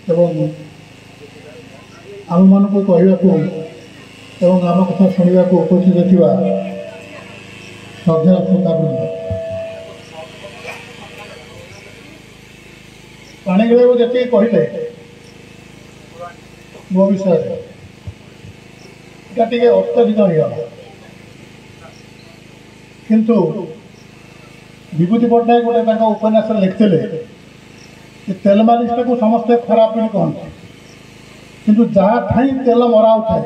ଏବଂ ଆମମାନଙ୍କୁ କହିବାକୁ ଏବଂ ଆମ କଥା ଶୁଣିବାକୁ ଉପସ୍ଥିତ ଥିବା ଶ୍ରଦ୍ଧେୟ ଶ୍ରୋତାବୃନ୍ଦ, ପାଣିଗ୍ରାହୀବାବୁ ଯେତିକି କହିଲେ ମୋ ବିଷୟରେ এটা ଟିକେ ଅତ୍ୟଧିକ ହେଇଗଲା। କିନ୍ତୁ ବିଭୂତି ପଟ୍ଟନାୟକ ଗୋଟେ ତାଙ୍କ ଉପନ୍ୟାସରେ ଲେଖିଥିଲେ ଯେ ତେଲ ମାଲିସଟାକୁ ସମସ୍ତେ ଖରାପ ବୋଲି କହନ୍ତି, କିନ୍ତୁ ଯାହା ଠାଇଁ ତେଲ ମରା ହେଉଥାଏ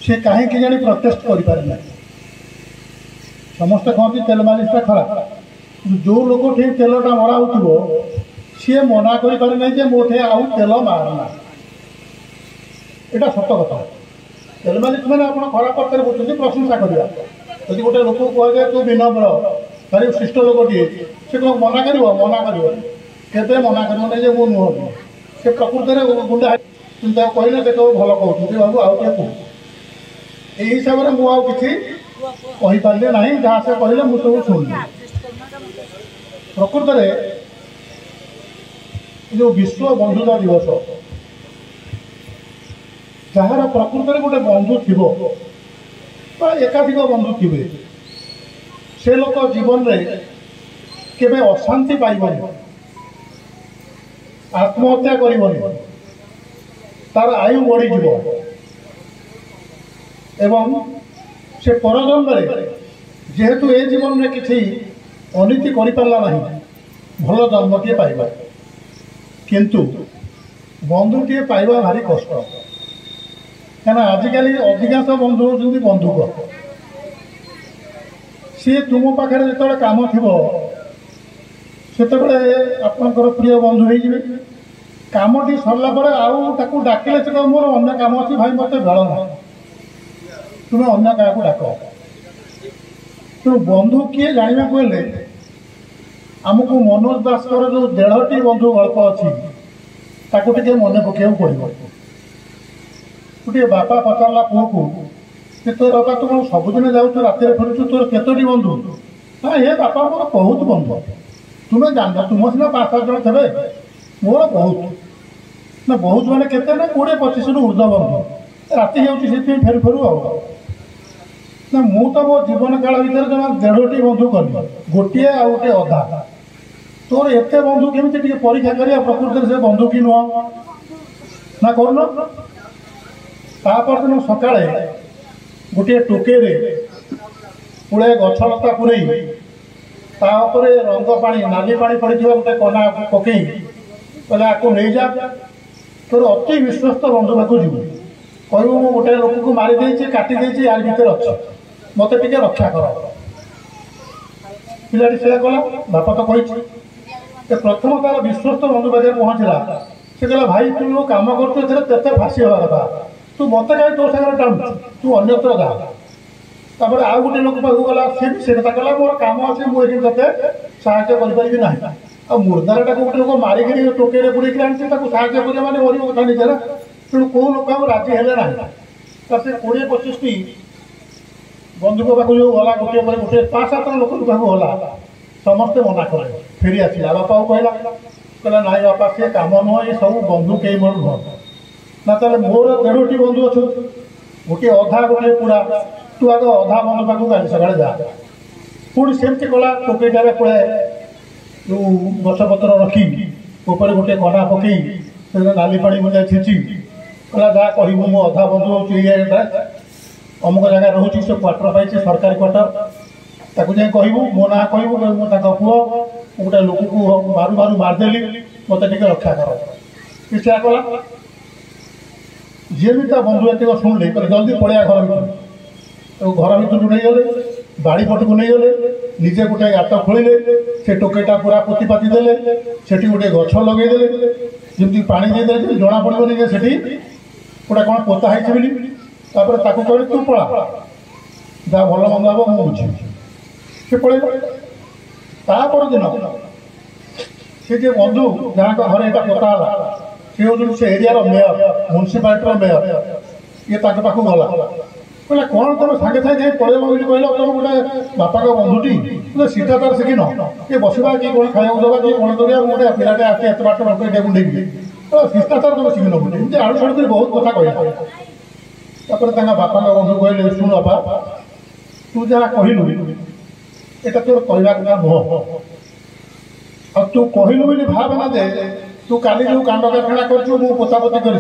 ସେ କାହିଁକି ଜାଣି ପ୍ରଟେଷ୍ଟ କରିପାରେ ନାହିଁ। ସମସ୍ତେ କହନ୍ତି ତେଲ ମାଲିସଟା ଖରାପ, କିନ୍ତୁ ଯେଉଁ ଲୋକଠି ତେଲଟା ମରା ହେଉଥିବ ସିଏ ମନା କରିପାରେ ନାହିଁ ଯେ ମୋଠି ଆଉ ତେଲ ମାରନା। ଏଇଟା ସତ କଥା। ତେଲ ମାଲିସ ମାନେ ଆପଣ ଖରାପ ଅର୍ଥରେ ବୁଝୁଛନ୍ତି, ପ୍ରଶଂସା କରିବା। ଯଦି ଗୋଟେ ଲୋକକୁ କୁହାଯାଏ ତୁ ବିନମ୍ର ଭାରି ଶିଷ୍ଟ ଲୋକଟିଏ, ସେ କ'ଣ ମନା କରିବ? ମନା କରିବ, କେବେ ମନା କରିବ ନାହିଁ ଯେ ମୁଁ ନୁହଁ। ସେ ପ୍ରକୃତରେ ଗୁଣ୍ଡା କିନ୍ତୁ ତାକୁ କହିଲେ ସେ ସବୁ ଭଲ କହୁଛନ୍ତି, ବାବୁ ଆଉ ଟିକେ କୁହ। ଏଇ ହିସାବରେ ମୁଁ ଆଉ କିଛି କହିପାରିଲି ନାହିଁ। ଯାହା ସେ କହିଲେ ମୁଁ ସବୁ ଶୁଣିଲି। ପ୍ରକୃତରେ ଯେଉଁ ବିଶ୍ୱ ବନ୍ଧୁତା ଦିବସ, ଯାହାର ପ୍ରକୃତରେ ଗୋଟେ ବନ୍ଧୁ ଥିବ ବା ଏକାଧିକ ବନ୍ଧୁ ଥିବେ, ସେ ଲୋକ ଜୀବନରେ କେବେ ଅଶାନ୍ତି ପାଇବନି, ଆତ୍ମହତ୍ୟା କରିବନି, ତାର ଆୟୁ ବଢ଼ିଯିବ ଏବଂ ସେ ପରଜନ୍ମରେ ଯେହେତୁ ଏ ଜୀବନରେ କିଛି ଅନୀତି କରିପାରିଲା ନାହିଁ, ଭଲ ଜନ୍ମଟିଏ ପାଇବା। କିନ୍ତୁ ବନ୍ଧୁଟିଏ ପାଇବା ଭାରି କଷ୍ଟ। କାରଣ ଆଜିକାଲି ଅଧିକାଂଶ ବନ୍ଧୁ ହେଉଛନ୍ତି ବନ୍ଧୁକ। ସିଏ ତୁମ ପାଖରେ ଯେତେବେଳେ କାମ ଥିବ ସେତେବେଳେ ଆପଣଙ୍କର ପ୍ରିୟ ବନ୍ଧୁ ହେଇଯିବେ। କାମଟି ସରିଲା ପରେ ଆଉ ତାକୁ ଡାକିଲେ ସେ କହିବ ମୋର ଅନ୍ୟ କାମ ଅଛି ଭାଇ, ମୋତେ ବେଳ ନାହିଁ, ତୁମେ ଅନ୍ୟ କାହାକୁ ଡାକ। ତେଣୁ ବନ୍ଧୁ କିଏ ଜାଣିବାକୁ ହେଲେ ଆମକୁ ମନୋଜ ଦାସଙ୍କର ଯେଉଁ 1.5ଟି ବନ୍ଧୁ ଗଳ୍ପ ଅଛି ତାକୁ ଟିକେ ମନେ ପକାଇବାକୁ ପଡ଼ିବ। ଗୋଟିଏ ବାପା ପଚାରିଲା ପୁଅକୁ ଯେ ତୋର ବାପା ତୁ କ'ଣ ସବୁଦିନ ଯାଉଛୁ, ରାତିରେ ଫେରୁଛୁ, ତୋର କେତୋଟି ବନ୍ଧୁ? ନା ଏ ବାପା ମୋର ବହୁତ ବନ୍ଧୁ। ତୁମେ ଜାଣିନ, ତୁମ ସିନା 5-7 ଜଣ ଥିବେ, ମୋର ବହୁତ। ନା ବହୁତ ମାନେ କେତେ? ନା 20-25ରୁ ଉର୍ଦ୍ଧ୍ୱ ବନ୍ଧୁ। ରାତି ହେଉଛି ସେଥିପାଇଁ ଫେରୁ ଫେରୁ ଆଉ। ନା ମୁଁ ତ ମୋ ଜୀବନ କାଳ ଭିତରେ ଜମା 1.5ଟି ବନ୍ଧୁ କଲି, ଗୋଟିଏ ଆଉ ଗୋଟେ ଅଧା। ତୋର ଏତେ ବନ୍ଧୁ କେମିତି? ଟିକେ ପରୀକ୍ଷା କରିବା ପ୍ରକୃତରେ ସେ ବନ୍ଧୁ କି ନୁହଁ। ନା କରୁନ? ତାପରଦିନ ସକାଳେ ଗୋଟିଏ ଟୋକେଇରେ ପୁଳେ ଗଛଲତା ପୁରେଇ ତା ଉପରେ ରଙ୍ଗ ପାଣି, ନାଲି ପାଣି ପଡ଼ିଥିବା ଗୋଟେ କନା ପକେଇ କହିଲେ ଆକୁ ନେଇଯା, ତୋର ଅତି ବିଶ୍ୱସ୍ତ ବନ୍ଧୁ ପାଖକୁ ଯିବୁ, କହିବୁ ମୁଁ ଗୋଟେ ଲୋକକୁ ମାରି ଦେଇଛି, କାଟି ଦେଇଛି, ୟାରି ଭିତରେ ଅଛି, ମୋତେ ଟିକେ ରକ୍ଷା କର। ପିଲାଟି ସେୟା କଲା। ବାପା ତ କହିଛି। ସେ ପ୍ରଥମ ତାର ବିଶ୍ୱସ୍ତ ବନ୍ଧୁ ପାଖରେ ପହଞ୍ଚିଲା। ସେ କହିଲା ଭାଇ ତୁ ଯେଉଁ କାମ କରୁଛୁ ଏଥିରେ ତୋତେ ଫାଶୀ ହେବା କଥା, ତୁ ମୋତେ କାହିଁ ତୋ ସାଙ୍ଗରେ ଟାଣୁଛୁ, ତୁ ଅନ୍ୟତ୍ର ଯା। ତାପରେ ଆଉ ଗୋଟେ ଲୋକ ପାଖକୁ ଗଲା, ସେ ବି ସେ କଥା କହିଲା ମୋର କାମ ଅଛି, ମୁଁ ଏଠି ତୋତେ ସାହାଯ୍ୟ କରିପାରିବି ନାହିଁ। ଆଉ ମୁର୍ଦ୍ଦାରଟାକୁ ଗୋଟେ ଲୋକ ମାରିକିରି ଟୋକେଇରେ ପୁରେଇକି ଆଣିଛି, ତାକୁ ସାହାଯ୍ୟ କରିବା ମାନେ ମରିବ କଥା ନିଜେ ନା। ତେଣୁ କେଉଁ ଲୋକ ଆଉ ରାଜି ହେଲେ ନାହିଁ। ତା ସେ 20-25ଟି ବନ୍ଧୁଙ୍କ ପାଖକୁ ଯେଉଁ ଗଲା, ଗୋଟିଏ ପରେ ଗୋଟିଏ 5-7 ଲୋକଙ୍କ ପାଖକୁ ଗଲା, ସମସ୍ତେ ମନା କଲେ। ଫେରି ଆସିଲା, ବାପାକୁ କହିଲା ନାଇଁ ବାପା ସେ କାମ ନୁହଁ, ଏ ସବୁ ବନ୍ଧୁ କେହି ମୋର ନୁହଁ। ନା ତାହେଲେ ମୋର 1.5ଟି ବନ୍ଧୁ ଅଛନ୍ତି, ଗୋଟିଏ ଅଧା ଗୋଟିଏ ପୁରା, ତୁ ଆଗ ଅଧା ବନ୍ଧୁ ପାଖକୁ କାଲି ସକାଳେ ଯା। ପୁଣି ସେମିତି କଲା। ଟୋକେଇଟାରେ ପୁଳେ ଯେଉଁ ଗଛପତ୍ର ରଖି ଉପରେ ଗୋଟେ କନା ପକେଇ ସେଥିରେ ନାଲି ପାଣି ବୁଝାଇ ଛିଞ୍ଚି କହିଲା ଯାହା କହିବୁ ମୁଁ ଅଧା ବନ୍ଧୁ ହେଉଛି ଏଇଟା ଅମୁକ ଜାଗାରେ ରହୁଛି, ସେ କ୍ୱାର୍ଟର ପାଇଛି, ସରକାରୀ କ୍ୱାର୍ଟର, ତାକୁ ଯାଇ କହିବୁ, ମୋ ନାଁ କହିବୁ, ମୁଁ ତାଙ୍କ ପୁଅ, ମୁଁ ଗୋଟେ ଲୋକକୁ ମାରୁ ମାରୁ ମାରିଦେଲି, ମୋତେ ଟିକେ ରକ୍ଷା କର। ସେ ସେୟା କଲା। ଯିଏ ବି ତା ବନ୍ଧୁ ଏତିକ ଶୁଣିଲେ କହିଲେ ଜଲ୍ଦି ପଳେଇବା ଘର ଭିତରୁ। ତାକୁ ଘର ଭିତରକୁ ନେଇଗଲେ, ବାଡ଼ି ପଟକୁ ନେଇଗଲେ, ନିଜେ ଗୋଟେ ଗାତ ଖୋଳିଲେ, ସେ ଟୋକେଇଟା ପୁରା ପୋତିପାତି ଦେଲେ, ସେଠି ଗୋଟେ ଗଛ ଲଗେଇଦେଲେ, ଯେମିତି ପାଣି ଦେଇଦେଲେ ଯେମିତି ଜଣାପଡ଼ିବନି ଯେ ସେଠି ଗୋଟେ କ'ଣ ପୋତା ହେଇଛି ବୋଲି। ତାପରେ ତାକୁ କହିଲେ ତୁ ପଳା, ଯାହା ଭଲ ମନ୍ଦ ହେବ ମୁଁ ବୁଝିବି। ସେ ପଳେଇବ। ତା ପରଦିନ ସେ ଯେ ବନ୍ଧୁ ଯାହାଙ୍କ ଘରେ ଏଇଟା ପୋତା ହେଲା, ସେ ହେଉଛନ୍ତି ସେ ଏରିଆର ମେୟର, ମ୍ୟୁନିସିପାଲିଟିର ମେୟର। ଇଏ ତାଙ୍କ ପାଖକୁ ଗଲା, କହିଲା କ'ଣ ତମେ ସାଙ୍ଗେ ସାଙ୍ଗେ ଯାଇ ପଳେଇବ ବୋଲି କହିଲ, ତମ ଗୋଟେ ବାପାଙ୍କ ବନ୍ଧୁଟି, ସିଧା ତାର ଶିଖିନ, କିଏ ବସିବା, କିଏ କ'ଣ ଖାଇବାକୁ ଦେବା, କିଏ କ'ଣ କରିବା, ମୁଁ ଗୋଟେ ପିଲାଟେ ଆସି ଏତେ ବାଟ ଏଇଟା ଗୁଣ୍ଡେଇବି, शिष्टाचार तुम शिखी नबू एमती आड़ू साड़ू कर बहुत कथा कहला बापा बंधु कहले शुण बापा तू जहाँ कहलु एटा तोर कहवा कथा नुह आ तू कहलु बोली भावना दे तू काली जो कांड कारखाना कर पोतापोती कर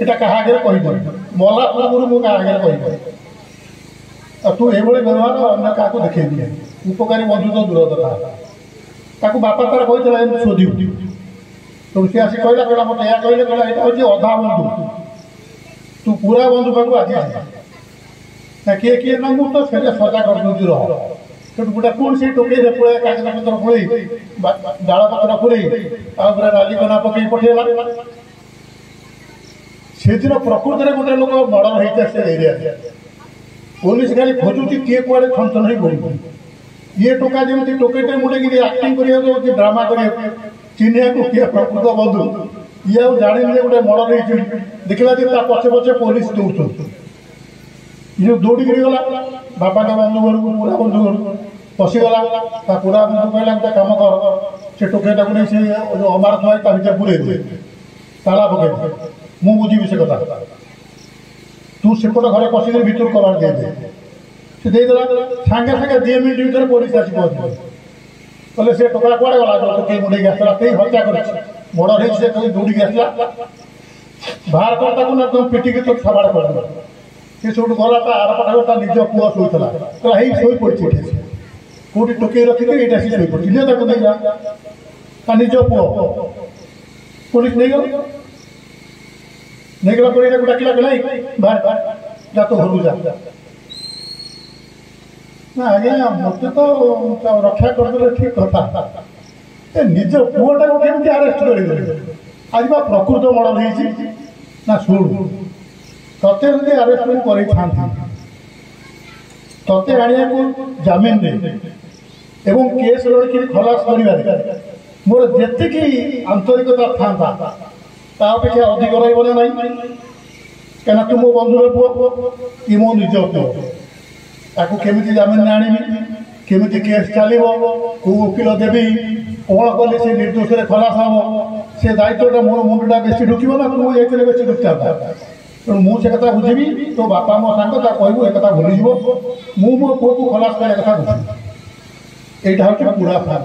क्या कहीदे मला पूर्व मुझे कह तू ये व्यवहार अन्य क्या देखे उपकारी बंधु तो दूर कथा बापा तार कहते शोधी तो सी आसी कहला कहला मत या कहले कहला यहाँ हूँ अधा बंधु तू पूरा बंधु पाक आज ना किए किए ना मुझे तो से सजा कर दूसरी रह तो गोटे पुणी से टोकई पुरे कागज पत्र पुरी डाल पत्र पुरी पूरा डाली कना पकई पठेला से दिन प्रकृत में गोटे लोक मर्डर होता से एरिया पुलिस खाली खोजुची किए कुआड़े छन हो गई ये टोका जमी टोकईटे मुड़े आक्टिंग कर ड्रामा कर चिन्हिया को किए प्रकृत बंधु ये आ जानी गोटे मर्डर हो देखला पछे पछे पुलिस दौड़ ये दौड़ी गला बापा का बंधु घर को पूरा बंधु घर पशिगला पूरा बंधु कहला गोटे कम कर से टोकईटा को नहीं अमार थुआ भर पूरे दे ताला पकड़ मु बुझी से कथा तू सेपट घर पशिक भर कबाड़ दे से देदेला सागे सागे 2 मिनट भर पुलिस आसी पहुँचे कहले से टोका कुआड़े गला टोकई मुंडे आसला कई हत्या कर मर्डर हो दौड़ी आसला बाहर कर एकदम पिटिक तो सबाड़ कर से सब गला आरपटा निज पुआ शोला शो पड़ी कौटी टोकई रखिए ये सी शो पड़ी नहीं जा निज पुओ पुलिस नहीं गला नहीं गला पर डाकिला नहीं बाहर जा तो घर जा ना आज्ञा मत तो रक्षा करदे ठीक कथा निज पुओटा को केमती आरेस्ट कर आज बा प्रकृत मर्डर हो ना शुणु तते जदि आरेस्ट करते आने को जमीन एवं केस लड़की खलास कर मोर जी आंतरिकता था अपेक्षा अधिक रही ना तू मो बंधुर पुओ कि मो निज पुओ ताकू केमिति जमीन आनी केमिति केस चलो को वकिल देवी कौन कले से निर्दोष खलास हम से दायित्वटा मोर मुंडा बेसी ढुकब ना तू ये बेसी ढुकता तेणु मुझे कथा बुझी तो बापा मो सांग कहू एक भूलीज मु मो पुओ को खलास कथा बुझी यहाँ हूँ पूरा फाग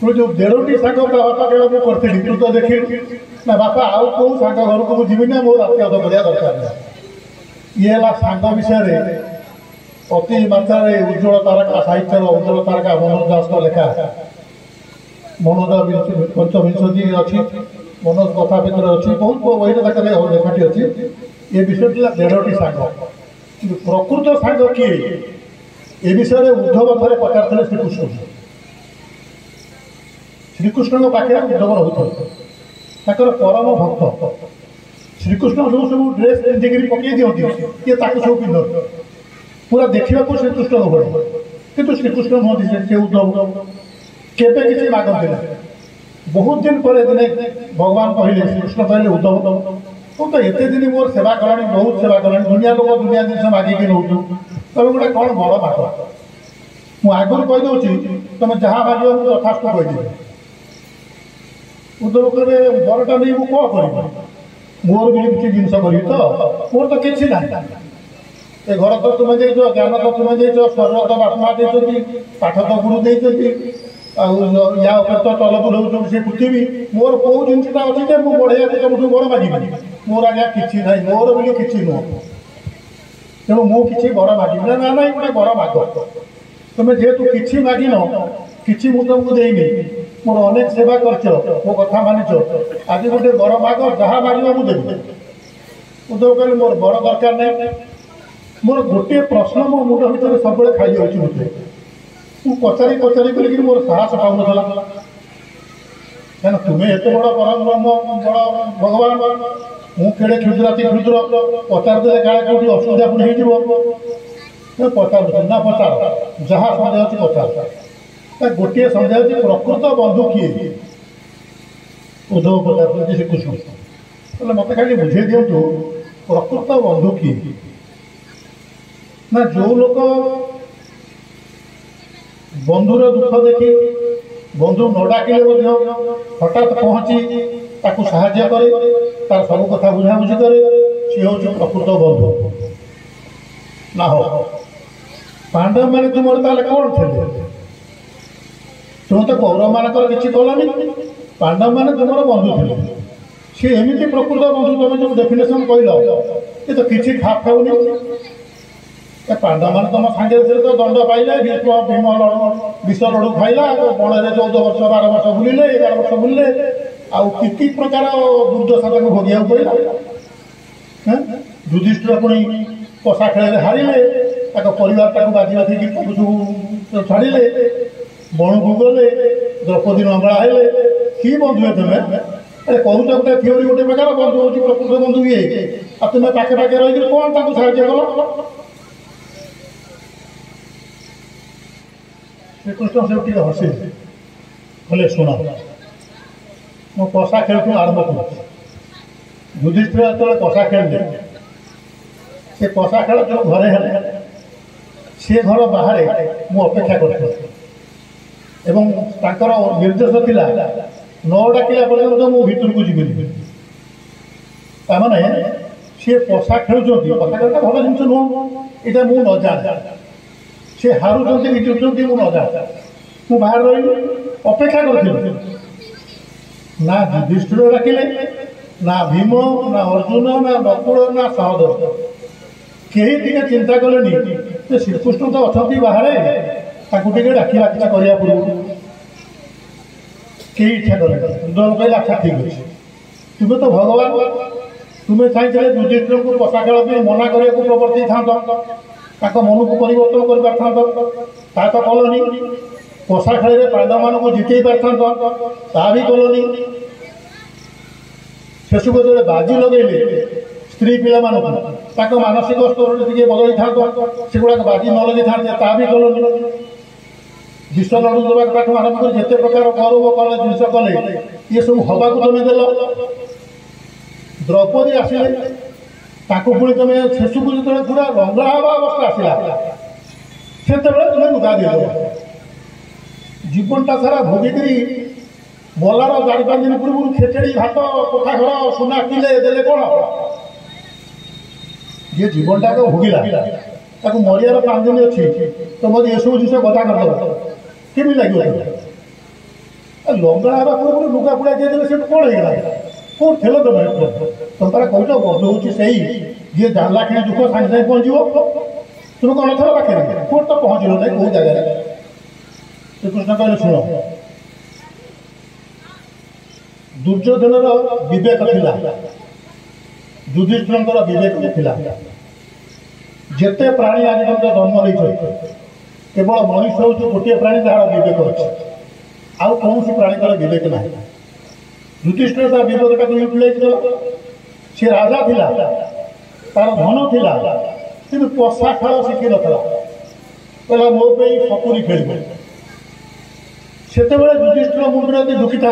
तू जो 1.5टी सांग बापा कहला मुझे करी तू तो देखी ना बापा आउ कौ सांग घर को मुझे ना मोर राति अध करा दरकार ये है सांग विषय अति मात्रा उज्ज्वल तारका साहित्यर उज्ज्वल तारका मनोज दास लेखा मनोज पंचविंशति अच्छी मनोज कथा भितर अच्छी बहुत बही लेखाटी अच्छी ये विषय 1.5टी सांग प्रकृत सांग किए ए विषय उद्धव थे पचार श्रीकृष्ण श्रीकृष्ण पाखे उद्धव रोते परम भक्त श्रीकृष्ण जो सब ड्रेस पिंधिक पकई दिखती ये सब पिंध पूरा देखा श्रीकृष्ण भले कितु श्रीकृष्ण नुहति से उद्धव केवे किसी मागते बहुत दिन पर दिने भगवान कहले श्रीकृष्ण कहले उद्धव तुम तो एत दिन मोर सेवा कला बहुत सेवा कला दुनिया लोक दुनिया जिन मागिक नौ तुम गोटे कौन बड़ माग मु आगुरी कहीदे तुम जहाँ माग मुझे यथास्थ कहीदेवी उद्धव कहे बरटा नहीं मुझे कौन कर मोर भी किसी जिन करी तो मोर तो किसी ना ए घर तो तुम्हें देच ज्ञान तो तुम्हें देच स्वर तो बापा दे पाठ तो गुरु दे या तो चल बुलाऊ से पृथ्वी मोर कौ जिनसा अच्छी मुझे बढ़िया तुम बड़ मागिबी मोर आज्ञा कि ना मोर बोली कि नुह तेणु मुझे बड़ मागिबी ना ना गोटे बड़ माग तुम्हें जेहेतु कि मागिन कि मुझे तुमको देनी मोर अनेक सेवा कर मो कथा मानिच आज गोटे बड़ माग जहाँ माग मुझे देवी उद्धव कहले मोर बड़ दरकार नहीं मोर गोटे प्रश्न मो मुंड भर सब खाई जाऊँ मुझे पचारि पचारि कर मोर साहस पाऊन क्या तुम्हें एत बड़ परम ब्रह्म बड़ भगवान मुझे क्षुद्राति क्षुद्र पचार दे काले कौटी असुविधा पुणी पचार ना पचार जहाँ सन्देह अच्छी पचार गोटे सन्देह अच्छी प्रकृत बंधु किए उद्धव पचार श्रीकृष्ण मत खाली बुझे दिंतु प्रकृत बंधु किए ना जो लोक बंधुर दुख देखी बंधु न डाकिले हठात पहुँची ताकू साहाय्य करे तार सब कथा बुझाबुझी करे सी हूँ प्रकृत बंधु ना हो पांडव मैंने तुम ताले कौन थे तुम तो कौरव मानकर किसी कलनि पांडव मैंने तुम बंधु थे सी एमती प्रकृत बंधु तुम जो डेफिनेशन कहल ये तो किसी खाप खाऊनी पांडव मैंने तुम सांगे तो दंड पाइले भीम विष लड़ू खाइला बण में 14 वर्ष 12 वर्ष बुलिले 11 वर्ष बुलिले आउ कि प्रकार दुर्दशा को भोगिया पड़ा युधिष्ठिर पुणी पशा खेल हारिले परिवार बाजी रखी छाड़िले बण को गले द्रौपदी मंगला हेले कि बंधु तुम अरे कहूच गोटे थिओरी गोटे प्रकार बंधु हूँ प्रकृत बंधु ये आ तुम्हें पाखे पाखे रही कौन ताको साहाय्य कल श्रीकृष्ण से टे हसी भले शुण मो पशा खेल आरंभ कर युधिष्ठिर जो पशा खेल से पशा खेल जो घरे है सी घर बाहर मु अपेक्षा कर निर्देश थिला न डाकिला पर्यंत मु भीतर को जीविनी ताने सी पशा खेलुंट पशा खेलटा भल जिन नुह यहाँ मु न जाने सी हारुंट जितुंट मु न जाने मु बाहर रही अपेक्षा कर ना युधिष्ठिर डाकिले ना भीम ना अर्जुन ना नकुल ना सहदेव कहीं टे चिंता कले श्रीकृष्ण तो अच्छा बाहर टे डाकिला किसी करने पूर्व कई इच्छा कले दुर्योधन कहले अच्छा ठीक अच्छे तुम्हें तो भगवान तुम्हें चाहिए युधिष्ठिर को पशा खेल मना करने को प्रवर्ती था मन को परिवर्तन कर तो कलनि पशा खेल पांडव मान को जिते पारता भी कलनि शेष को जो बाजी लगे स्त्री पिला मानसिक स्तर टे बदली था सेगुड़ा बाजी न लगे था भी कलनि विष लड़ू देवा आरंभ कर जिते प्रकार गौरव कले जिन कले ये सब हवा को तुम देल द्रौपदी आसिले पुणी तुम शेष को जो पूरा रंगा हवा अवस्था आसला से तुम्हें लुगा दे जीवनटा सारा भोगिकी मलार 4-5 दिन पूर्व खेचड़ी भात कोठा घर सुना किले देले कौन ये जीवनटा को भोगिला मरियार 5 दिन अच्छी तो मत ये सब जिन गदा करदे केमी लगे लंगड़ा हवा पूर्व लुगा पुड़ा दिए से कौन होगा कौन थे तुम तारा कौच बंधु हूँ से जी जानला कि दुख सागे सागे पहुँचो तुम कौन थर पाखे कौन तो पहुँचल ना कौ जगह श्रीकृष्ण कहले शुण दुर्योधन विवेक थिला युधिष्ठिर विवेक थिला जेते प्राणी आज जन्म नहीं केवल मनुष्य हूँ गोटे प्राणी जार विवेक अच्छे आउ कौन प्राणी विवेक ना युधिष्ठिर विवेक यूटिलाइज कला सी राजा थिला तार धन थिला कि पशा खेल शिखी नाला कहला मो सपुरी खेल से युधिष्ठिर मुंडे यदि ढुकी था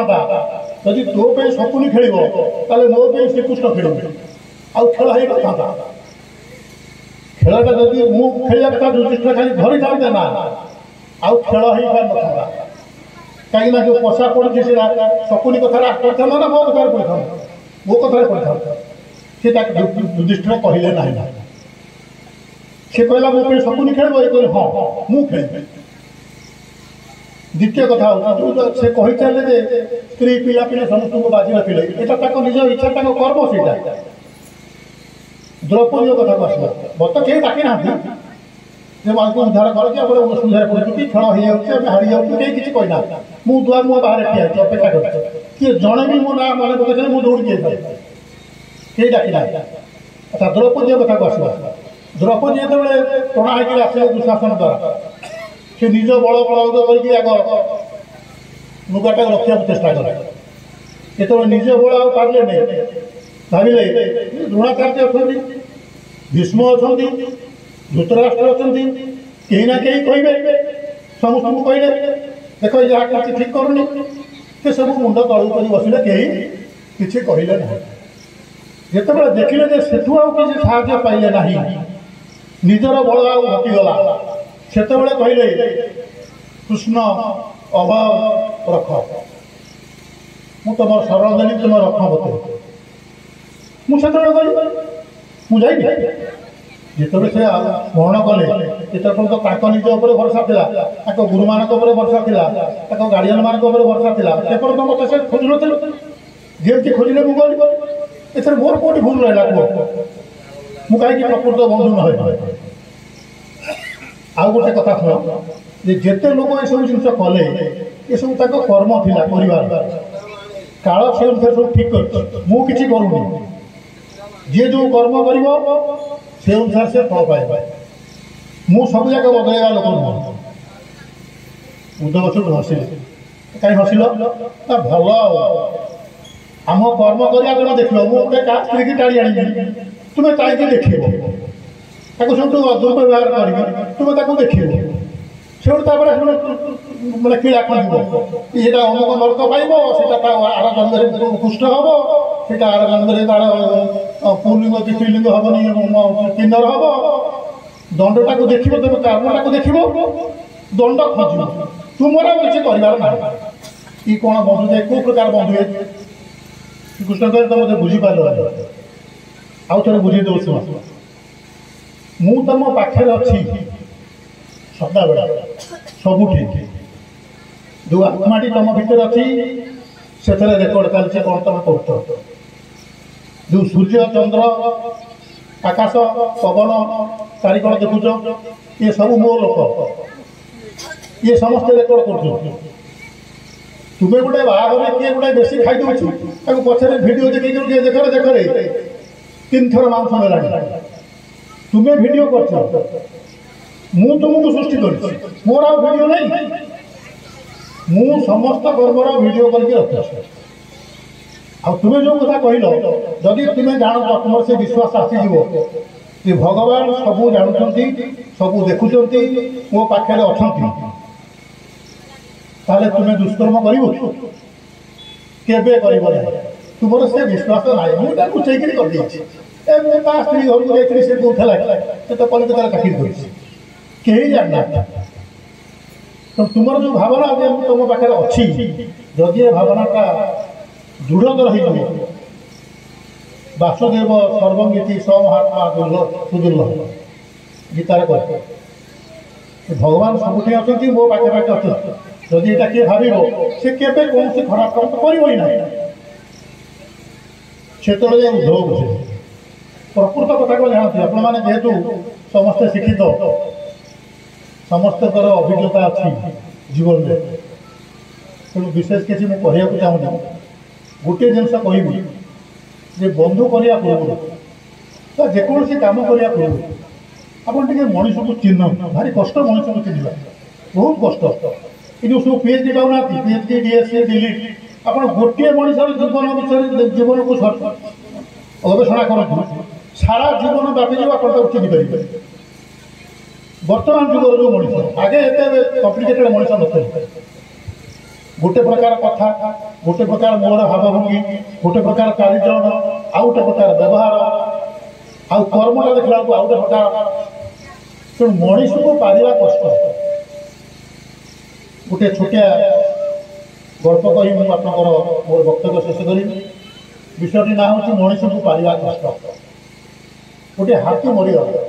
यदि तो सपुनी खेल मो श्रीकृष्ण खेल आउ खेल हो था खेलटा जदि मु खेलिया कथा युधिष्ठिर खाली धरी था ना आउ खेल हो पार ना कहीं जो पशा पड़ी से सपुनी कथा पढ़ा ना मो कथा पढ़ा मो कथा पढ़ा सी युधिष्ठिर कहले ना सी कहला मो सपुनी खेल ये कहले हाँ मु खेल द्वितीय कथा से कही चले स्त्री पिला पिले समस्त बाजी रखिले यहाँ निज इच्छा कर्म से द्रौपदी कथा को आसला मत कहीं डाकी ना उद्धार कर असुविधा पड़े खेल हो जाए हारी जाऊँ कहीं किसी कहना मुझे दुआर मुँह बाहर ठिया अपेक्षा कर किए जड़े भी मो ना मन पकड़ मुझे दौड़ी जाए कहीं डाकी ना अच्छा द्रौपदी कथा को आसला द्रौपदी जो टणा होकर आसला दुशासन द्वारा से निज बल प्रयोग करके लुगाटा रखा चेष्टा कले जो निज बल आ पारे नहीं भाविले द्रोणाचार्य अच्छा भीष्म अच्छा धृतराष्ट्र अच्छा कहीं ना कहीं कहे समस्त को कहले देख जहाँ किसी ठीक करूनी से सब मुंड तलू कर बसिले कहीं किसी कहले ना जिते देखिले सेठू आउ किसी साहाय्य पाइले ना निजर बल आउ घटीगला से कहले कृष्ण अभाव रख ମୁଁ ତମର ସରଳ ଦେଲି, ତୁମ ରତ୍ନ ବତେଇ। ମୁଁ ସେତେବେଳେ ଗଲି, ମୁଁ ଯାଇନି। ଯେତେବେଳେ ସେ ଗ୍ରହଣ କଲେ, ସେତେବେଳେ ତ ତାଙ୍କ ନିଜ ଉପରେ ଭରସା ଥିଲା, ତାଙ୍କ ଗୁରୁମାନଙ୍କ ଉପରେ ଭରସା ଥିଲା, ତାଙ୍କ ଗାର୍ଡିଆନମାନଙ୍କ ଉପରେ ଭରସା ଥିଲା। ସେପର୍ଯ୍ୟନ୍ତ ମୋତେ ସେ ଖୋଜୁନଥିଲେ, ଯେମିତି ଖୋଜିଲେ ମୁଁ ଗଲି। ଏଥିରେ ମୋର କୋଉଠି ଭୁଲ ରହିଲା କୁହ? ମୁଁ କାହିଁକି ପ୍ରକୃତ ବନ୍ଧୁ ନ ହେବି? ଆଉ ଗୋଟେ କଥା ଶୁଣ, ଯେ ଯେତେ ଲୋକ ଏସବୁ ଜିନିଷ କଲେ, ଏସବୁ ତାଙ୍କ କର୍ମ ଥିଲା କରିବାର। କାଳ ସେ ଅନୁସାରେ ସବୁ ଠିକ୍ କରିଛି, ମୁଁ କିଛି କରୁନି। ଯିଏ ଯେଉଁ କର୍ମ କରିବ ସେ ଅନୁସାରେ ସେ ଫଳ ପାଇବ। ମୁଁ ସବୁ ଯାକ ବଦଳେଇବା ଲୋକ ନୁହଁ। ଉଦ୍ଧବ ସେଠୁ ହସିଲେ। କାହିଁ ହସିଲ? ନା ଭଲ, ଆଉ ଆମ କର୍ମ କରିବା ତୁମେ ଦେଖିବ। ମୁଁ ଗୋଟେ କାହା ସ୍ତ୍ରୀକି ଟାଣି ଆଣିବି, ତୁମେ ଚାହିଁକି ଦେଖିବ। ତାକୁ ସେଠୁ ଦୁର୍ବ୍ୟବହାର କରିବି, ତୁମେ ତାକୁ ଦେଖିବ। ସେଠୁ ତାପରେ ମାନେ କିଳା ଖୋଲିବ, ସେଇଟା ଅମୁକ ନରକ ପାଇବ, ସେଇଟା ତା ଆର ଜନ୍ମରେ କୁଷ୍ଠ ହବ, ସେଇଟା ଆର ଜନ୍ମରେ ତାର ପୁଲିଙ୍ଗ କି ସ୍ତ୍ରୀଲିଙ୍ଗ ହବନି, କିନ୍ନର ହବ। ଦଣ୍ଡଟାକୁ ଦେଖିବ, ତମେ କର୍ମଟାକୁ ଦେଖିବ, ଦଣ୍ଡ ଖୋଜିବ। ତୁମର କିଛି କରିବାର ନାହିଁ। କି କ'ଣ ବନ୍ଧୁ ଯେ କୋଉ ପ୍ରକାର ବନ୍ଧୁ? ଶ୍ରୀକୃଷ୍ଣ କହିଲେ ତମେ ମୋତେ ବୁଝିପାରିଲ। ଆଉ ଥରେ ବୁଝେଇ ଦେଉଛି। ମୁଁ ତମ ପାଖରେ ଅଛି ସଦାବେଳେ, ସବୁଠି। ଯେଉଁ ଆତ୍ମାଟି ତମ ଭିତରେ ଅଛି ସେଥିରେ ରେକର୍ଡ ଚାଲିଛି କ'ଣ ତମେ କରୁଛ। ଯେଉଁ ସୂର୍ଯ୍ୟ, ଚନ୍ଦ୍ର, ଆକାଶ, ପବନ, ଚାରିକଣ ଦେଖୁଛ, ଇଏ ସବୁ ମୋ ଲୋକ। ଇଏ ସମସ୍ତେ ରେକର୍ଡ କରୁଛନ୍ତି। ତୁମେ ଗୋଟେ ବାହାଘରରେ କିଏ ଗୋଟେ ବେଶୀ ଖାଇଦେଉଛି, ତାକୁ ପଛରେ ଭିଡ଼ିଓ ଦେଖେଇକି ଟିକେ ଦେଖରେ 3 ଥର ମାଂସ ନେଲାଣି। ତୁମେ ଭିଡ଼ିଓ କରୁଛ, ମୁଁ ତୁମକୁ ସୃଷ୍ଟି କରିଛି, ମୋର ଆଉ ଭିଡ଼ିଓ ନାହିଁ। ମୁଁ ସମସ୍ତ କର୍ମର ଭିଡ଼ିଓ କରିକି ରଖିଛି। ଆଉ ତୁମେ ଯେଉଁ କଥା କହିଲ, ଯଦି ତୁମେ ଜାଣୁଛ, ତୁମର ସେ ବିଶ୍ୱାସ ଆସିଯିବ ଯେ ଭଗବାନ ସବୁ ଜାଣୁଛନ୍ତି, ସବୁ ଦେଖୁଛନ୍ତି, ମୋ ପାଖରେ ଅଛନ୍ତି, ତାହେଲେ ତୁମେ ଦୁଷ୍କର୍ମ କରିବ? କେବେ କରିବ ନାହିଁ। ତୁମର ସେ ବିଶ୍ୱାସ ନାହିଁ। ମୁଁ ତାକୁ ଲୁଚେଇକିରି କରିଦେଇଛି। ମୁଁ ତା ସ୍ତ୍ରୀ ଘରକୁ ଯାଇଥିଲି, ସେ କହୁଥିଲା ସେ ତ କଲିକତାରେ ଚାକିରି କରିଛି, କେହି ଜାଣିନାହାନ୍ତି। ତ ତୁମର ଯେଉଁ ଭାବନା ଯେ ମୁଁ ତୁମ ପାଖରେ ଅଛି, ଯଦି ଏ ଭାବନାଟା ଦୃଢ଼ ରହିଯିବ, ବାସୁଦେବ ସର୍ବଙ୍ଗୀତି ସମହାତ୍ମା ସୁଦୁର୍ଲଭ ଗୀତାରେ କହେ, ଭଗବାନ ସବୁଠି ଅଛନ୍ତି, ମୋ ପାଖେ ପାଖେ ଅଛନ୍ତି। ଯଦି ଏଇଟା କିଏ ଭାବିବ, ସେ କେବେ କୌଣସି ଖରାପ କାମ କରିବ ହିଁ ନାହିଁ। ସେତେବେଳେ ଯାଇ ଉଦ୍ଧବ ବୁଝିବେ। ପ୍ରକୃତ କଥା କ'ଣ ଜାଣନ୍ତି? ଆପଣମାନେ ଯେହେତୁ ସମସ୍ତେ ଶିକ୍ଷିତ, ସମସ୍ତଙ୍କର ଅଭିଜ୍ଞତା ଅଛି ଜୀବନରେ, ତେଣୁ ବିଶେଷ କିଛି ମୁଁ କହିବାକୁ ଚାହୁଁନି। ଗୋଟିଏ ଜିନିଷ କହିବି ଯେ ବନ୍ଧୁ କରିବା ପୂର୍ବରୁ ବା ଯେକୌଣସି କାମ କରିବା ପୂର୍ବରୁ ଆପଣ ଟିକେ ମଣିଷକୁ ଚିହ୍ନନ୍ତୁ। ଭାରି କଷ୍ଟ ମଣିଷକୁ ଚିହ୍ନିବା, ବହୁତ କଷ୍ଟ। ଏ ଯେଉଁ ସବୁ PhD ପାଉନାହାନ୍ତି, PhD, DSc, DLiT, ଆପଣ ଗୋଟିଏ ମଣିଷର ଜୀବନ ବିଷୟରେ ଜୀବନକୁ ଗବେଷଣା କରନ୍ତୁ, ସାରା ଜୀବନ ବ୍ୟାପିଯିବ, ଆପଣ ତାକୁ ଚିହ୍ନି ପାରିବେ। ବର୍ତ୍ତମାନ ଯୁଗର ଯେଉଁ ମଣିଷ, ଆଗେ ଏତେ କମ୍ପ୍ଲିକେଟେଡ୍ ମଣିଷ ନଥିଲେ। ଗୋଟେ ପ୍ରକାର କଥା, ଗୋଟେ ପ୍ରକାର ମୁହଁର ଭାବଭଙ୍ଗୀ, ଗୋଟେ ପ୍ରକାର ଚାଲିଚଳନ, ଆଉ ଗୋଟେ ପ୍ରକାର ବ୍ୟବହାର, ଆଉ କର୍ମଟା ଦେଖିଲା ବେଳକୁ ଆଉ ଗୋଟେ ପ୍ରକାର। ତେଣୁ ମଣିଷକୁ ପାରିବା କଷ୍ଟ। ଗୋଟେ ଛୋଟିଆ ଗଳ୍ପ କହି ମୁଁ ଆପଣଙ୍କର ମୋର ବକ୍ତବ୍ୟ ଶେଷ କରିବି। ବିଷୟଟି ନାଁ ହେଉଛି ମଣିଷକୁ ପାରିବା କଷ୍ଟ। ଗୋଟିଏ ହାତୀ ମରିଗଲା,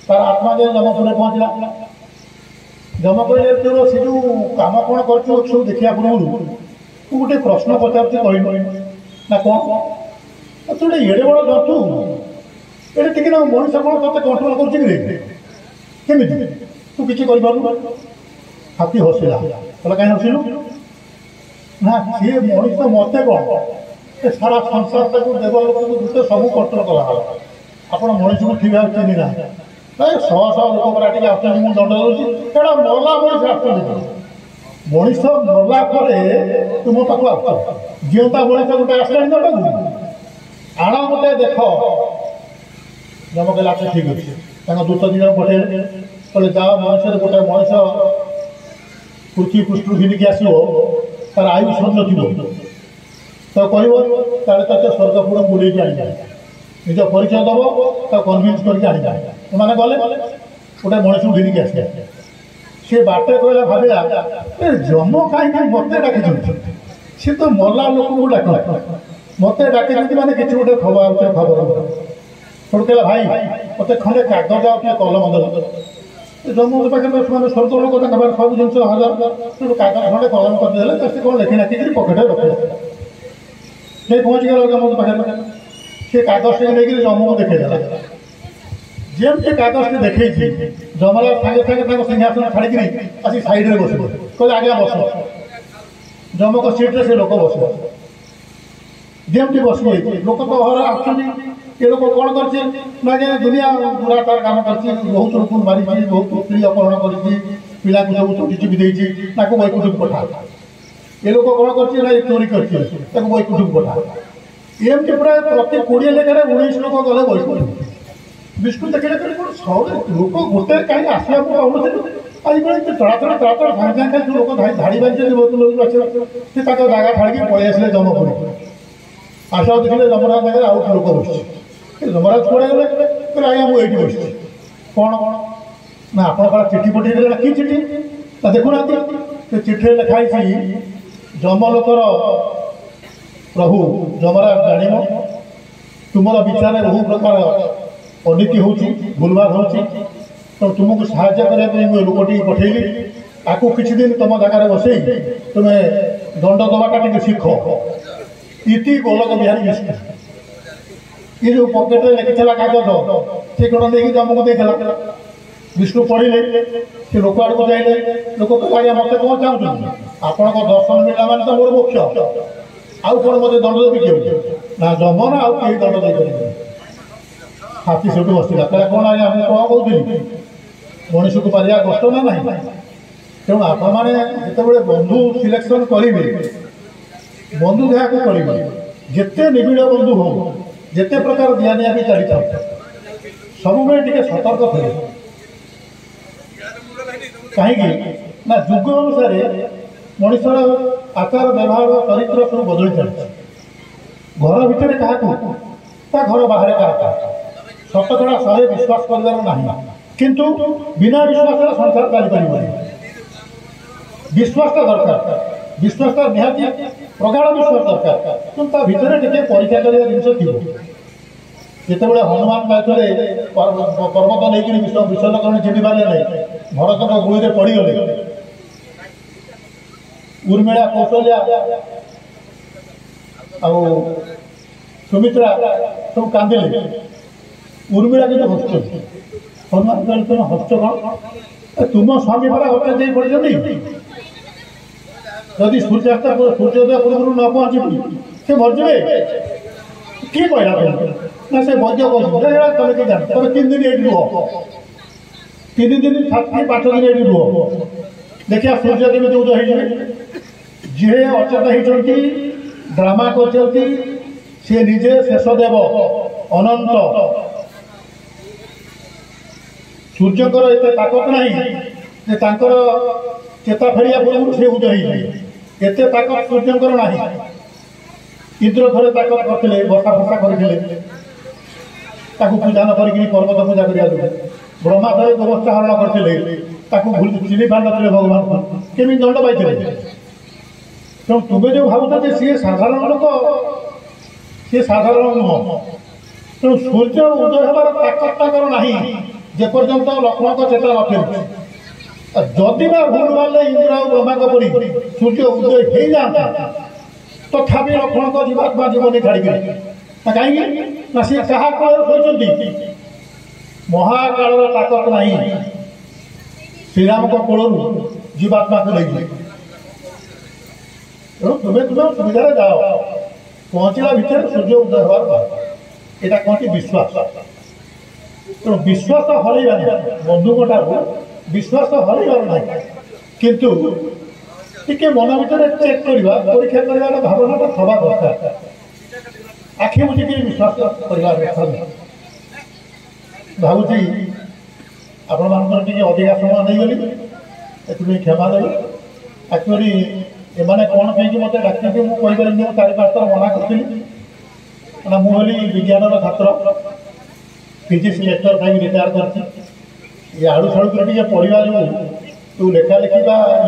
ତାର ଆତ୍ମା ଯାଇ ଯମପୁରରେ ପହଞ୍ଚିଲା। ଯମ କହିଲେ, ତୋର ସେ ଯେଉଁ କାମ କ'ଣ କରୁଛୁ ସବୁ ଦେଖିବା ପୂର୍ବରୁ ତୁ ଗୋଟେ ପ୍ରଶ୍ନ ପଚାରୁଛି, କହିଲୁ ନା କ'ଣ? ତୁ ଗୋଟେ ଏଡ଼େ ବଡ଼ ଜନ୍ତୁ, ଏଠି ଟିକେ ନା ମଣିଷ କ'ଣ ତୋତେ କଣ୍ଟ୍ରୋଲ କରୁଛି କି? କେମିତି ତୁ କିଛି କରିପାରୁନୁ? ହାତୀ ହସିଲା, କହିଲା କାହିଁ ହସିଲୁ? ନା ସିଏ ମଣିଷ ମୋତେ କ'ଣ, ଏ ସାରା ସଂସାରଟାକୁ ଦେବଲୋକକୁ ଭିତରେ ସବୁ କଣ୍ଟ୍ରୋଲ କଲା। ଆପଣ ମଣିଷକୁ ଠିକ୍ ଭାବେ ଚିହ୍ନି ନାହାନ୍ତି। ଶହ ଶହ ଲୋକ ପରା ଟିକେ ଆସୁଛନ୍ତି, ମୁଁ ଦଣ୍ଡ ଦେଉଛି। ଏଇଟା ମଲା ମଣିଷ ଆସୁଛନ୍ତି। ମଣିଷ ମଲା ପରେ ତୁମ ପାଖକୁ ଆସୁଛ, ଜିଅନ୍ତା ମଣିଷ ଗୋଟେ ଆସିଲାଣି ଦଣ୍ଡକୁ, ଆଣ ଗୋଟେ ଦେଖ। ଯମ କହିଲା ଆଚ୍ଛା ଠିକ୍ ଅଛି। ତାଙ୍କ ଦୂତ ଦିନ ପଠେଇଲେ, କହିଲେ ଯାଅ ମଣିଷରେ ଗୋଟେ ମଣିଷ ପୃଥିବୀ ପୃଷ୍ଠରୁ ଘିନିକି ଆସିବ, ତାର ଆୟୁ ସରିନଥିବ, ତାକୁ କହିବ, ତାହେଲେ ତାকে ସ୍ୱର୍ଗପୁର ବୁଲେଇକି ଆଣିଯାଏ, ନିଜ ପରିଚୟ ଦେବ, ତାକୁ କନଭିନ୍ସ କରିକି ଆଣିଯାଏ। ସେମାନେ ଗଲେ, ଗୋଟେ ମଣିଷକୁ ଘିନିକି ଆସିଲେ। ସେ ବାଟରେ କହିଲା, ଭାବିଲା ଯମ କାହିଁକି ମୋତେ ଡାକିଛନ୍ତି, सी तो मरला लोक को डाक मत डाक मैंने किसी गोटे खबर खबर छोड़ कहला भाई मत खंडे कागज आए कलम दे जम्मू पाखे स्वर्ग लोक सब जिन हजार कागज खंडे कलम करदे से कौन लिखी नाखिक पकेट रखे से पहुँच गला जम्मू पाखे से कागज टे नहीं जम्मू देखा जमी कागज टे देखी जमला सागे सागे सिंहासन छाड़ी आसी साइड में बस कहते आज्ञा बस जमक सीट्रे से लोक बस जमी बस लोक तो घर आसुच्च ये लोक कौन कर दुनिया बुरा तार काम कर बहुत लोक मारी बहुत स्त्री अपहरण कर पिला को सब चुटी चुपी वैकुंठ पठा ये लोक कौन कर चोरी कर वैकुंठ पठा एमती प्राय प्रति 20 लेखार 19 लोक गले वैकुंठ विष्णु देखने लोक गोटे कहीं आसवा पाऊन आजकल तड़ातड़ सागे सागे जो लोक धाड़ी बांधे बहुत लोग से जगह छाड़ी पलि आसे जमपुरी आशा देखिए जमराज जगह आउ लोक बस जमराज पड़े गले आज्ञा मुझे बस कौन ना आप चिठी पठे कि चिठी ना देखुना चिठी लिखाई जमलोकर प्रभु जमराज जान तुम विचार बहु प्रकार अनीति हो भूलभाल हो तो तुमको साहाय्य करने लोकटी पठेली आपको किसी दिन तुम जगह बसई तुम्हें दंड दवाटा टे शिख इति गोलक बिहारी विष्णु ये जो पकेट में लिखी कागज से कौन देखिए जमको देखेला विष्णु पढ़े से लोक आड़ को जाइले लोक कहला मत कौन चाहूँ आपण दर्शन मिलला मान तो मोर मुख्य आउ कौन मत दंड देवी क्यों ना जम ना आउ कहीं दंड दे हाथी से बसला कहला कौन आज्ञा मुझे कौन कहली मनीष को पारिया कष्ट ना ना तेणु आप जो बंधु सिलेक्शन करेंगे बंधु जहाँ करेंगे जिते निबिड़ बंधु हो जिते प्रकार दिया निया भी चली था सब टे सतर्क थे कहीं ना जुग अनुसार मनीषर आचार व्यवहार चरित्र सब बदली चलती घर भितर क्या घर बाहर क्या शतकड़ा 100 विश्वास कर किंतु बिना विश्वास संसार चली पार विश्वास दरकार विश्वास निहाती प्रगाढ़ विश्वास दरकार किंतु भितर टे परीक्षा कर जिन थी जो हनुमान जाते पर्वत नहीं विसर्जन चिड़ी पारे नहीं भरत गुड़ी में पड़गले उर्मिला कौशल्या सुमित्रा सब कांदिले उर्मिला कि हस हनुमान कहले तुम हस कौन तुम स्वामी पड़ा हत्या पड़े जदि सूर्यास्त सूर्योदय पूर्व न पहुँचे से मरजे किए कहला ना से वैद्य कह तुम कि जान तुम 3 दिन ये रुह 3 दिन 5 दिन ये रुह देखिए सूर्य केमी उदय हो जी अचेत होती ड्रामा कर सी निजे शेषदेव अनंत सूर्यकर एत ताकत ना चेता फेरिया पूर्व से उदय होते ताकत सूर्यकर ना इंद्र थे ताकत करते बसा फसा करते पूजा न कर पर्वत पूजा करा ब्रह्मा थे व्यवस्था हरण करते चिन्ह पार नी भगवान केमी दंड पाई तेणु तुम्हें जो भावुच सी साधारण लोक सी साधारण नुह तेणु सूर्य उदय हमार ताकत ताकर ना जेपर्यंत लक्ष्मण को चेता न फेर जदि बा भूल मारे इंद्र और ब्रह्मा पड़ी सूर्य उदय हो जाता तथापि लक्ष्मण को जीवात्मा जीवन छाड़ी कहीं ना सी क्या कहते महाकाल ताकत ना श्रीराम को कोलू जीवात्मा को लेकिन तुम्हें सुविधा जाओ पहुँचला भितर सूर्य उदय हमार यहाँ कहते विश्वास तेणु विश्वास हरइबार बंधुक विश्वास हरइबार ना किंतु टिके मन भर चेक करवा परीक्षा कर भावना थवा दरकार आखि बुझिक विश्वास कर भावुची आपण मान अधिका समय नहीं गली ए क्षमा देवी एक्चुअली एमाने कौन कहीं मत डाक मुझे 4-5 थर मना करी मुझे विज्ञान छात्र फिजिक्स लेक्चर कहीं रिटायर कर आड़ू साड़ू कर पढ़ा जो तू लेखा लेखी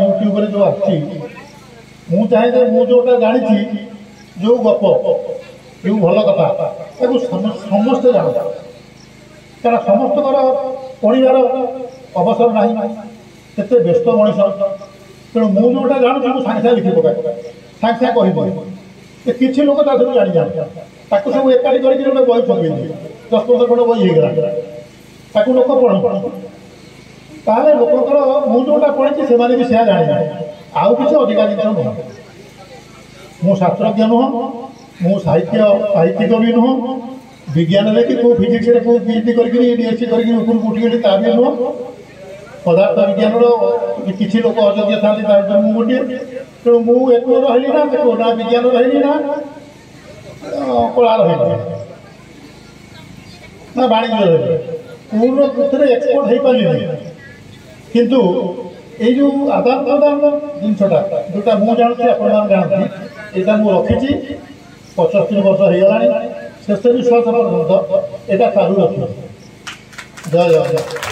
यूट्यूब जो ମୁଁ ଚାହେଁ ଯେ ମୁଁ ଯେଉଁଟା ଜାଣିଛି ଯେଉଁ ଗପ ଯେଉଁ ଭଲ କଥା ତାକୁ ସମସ୍ତେ ଜାଣନ୍ତି, କାରଣ ସମସ୍ତଙ୍କର ପଢ଼ିବାର ଅବସର ନାହିଁ, କେତେ ବ୍ୟସ୍ତ ମଣିଷ। ତେଣୁ ମୁଁ ଯେଉଁଟା ଜାଣୁଛି ମୁଁ ସାଙ୍ଗେ ସାଙ୍ଗେ ଲେଖି ପକାଏ, ସାଙ୍ଗେ ସାଙ୍ଗେ କହିବି। କିଛି ଲୋକ ତା ସବୁ ଜାଣିଯାଆନ୍ତି, ତାକୁ ସବୁ ଏକାଠି କରିକି ଗୋଟେ ବହି ପକେଇଛି, 10-15 ଖଣ୍ଡ ବହି ହେଇଗଲା, ତାକୁ ଲୋକ ପଢ଼ନ୍ତି। ତାହେଲେ ଲୋକଙ୍କର ମୁଁ ଯେଉଁଟା ପଢ଼ିଛି ସେମାନେ ବି ସେୟା ଜାଣିଯାଏ, ଆଉ କିଛି ଅଧିକା ଜିନିଷ ନୁହଁ। ମୁଁ ଶାସ୍ତ୍ରଜ୍ଞ ନୁହଁ, ମୁଁ ସାହିତ୍ୟିକ ବି ନୁହଁ, ବିଜ୍ଞାନରେ କି କେଉଁ ଫିଜିକ୍ସରେ କେଉଁ PhD କରିକି DSc କରିକି ଉପରକୁ ଉଠିଗଲି ତା ବି ନୁହଁ। ପଦାର୍ଥ ବିଜ୍ଞାନର କିଛି ଲୋକ ଅଯୋଗ୍ୟ ଥାନ୍ତି, ତା ଭିତରେ ମୁଁ ଗୋଟିଏ। ତେଣୁ ମୁଁ ଏକୁର ହେଲି ନା ବିଜ୍ଞାନ ରହିଲି ନା କଳା ରହିଲି ନା ବାଣିଜ୍ୟ ରହିଲି, ପୂର୍ଣ୍ଣ କୃତିରେ ଏକ୍ସପର୍ଟ ହେଇପାରିଲିନି। କିନ୍ତୁ ଏଇ ଯେଉଁ ଆଦାନ ପ୍ରଦାନ ଜିନିଷଟା ଯେଉଁଟା ମୁଁ ଜାଣୁଛି ଆପଣମାନେ ଜାଣନ୍ତି, ଏଇଟା ମୁଁ ରଖିଛି 75 ବର୍ଷ ହେଇଗଲାଣି, ଶେଷ ନିଶ୍ୱାସ ପର୍ଯ୍ୟନ୍ତ ଏଇଟା ଚାଲୁ ରଖିଛି। ଜୟ ଜଗନ୍ନାଥ।